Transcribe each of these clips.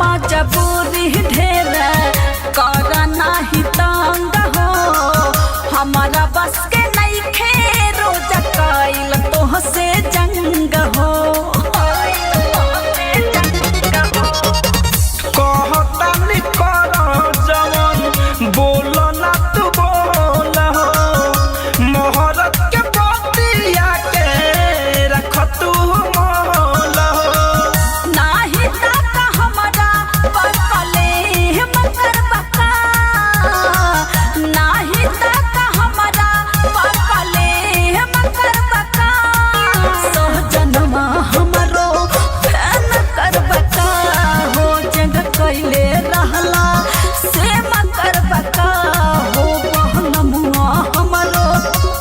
मजबूरी ढेर कर नाही तंग हो हमारा बस के नहीं खे रोज कैल तोहसे जंग हो कहतानी कर जवन बोल ना तू बोल हो मोहरत के बतिया के रख तू मोल हो नाही ताका हमारा पकले मकर बका नाही ताका हमारा पकले मकर बका सोहजनमा हमरो फैन कर बका हो जग कैले रहला से मकर बका हो बहनमुआ हमरो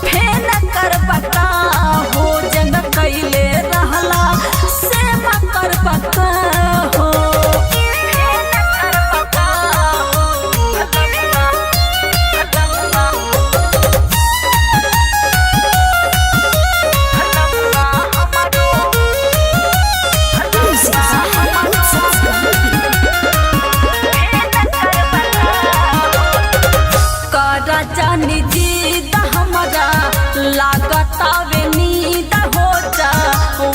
फैन कर बका हो जग कैले रहला से मकर बका हो फैन कर बका करा जानी जीद हमरा लागतावे नींद हो जा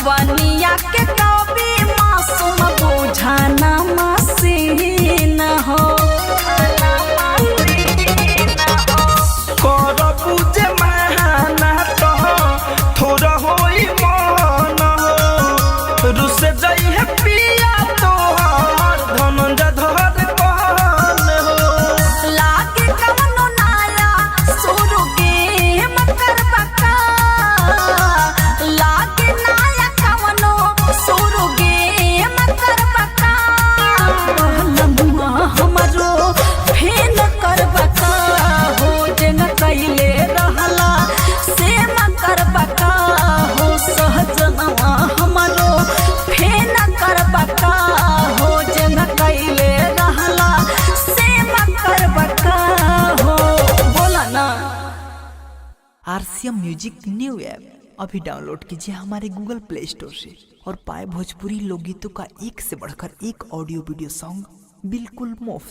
वनिया के कभी मासूम बुझाना मसीन हो कर बुझे महाना तो थोड़ा होई मन हो रुस जाई है पिया तोहर धनंजय धर कहन हो लागे कवनो नाया शुरू गे मकर बका लागे नाया कवनो शुरू गे मकर बका बहनमुआ हमरो फेन कर बका हो जन कैले रहला से मकर बका हो सहजनवा हमरो फेन कर बका हो जन कैले रहला से मकर बका हो बोला ना। आरसीएम म्यूजिक न्यू ऐप अभी डाउनलोड कीजिए हमारे गूगल प्ले स्टोर से और पाए भोजपुरी लोकगीतों का एक से बढ़कर एक ऑडियो वीडियो सॉन्ग बिल्कुल मुफ्त।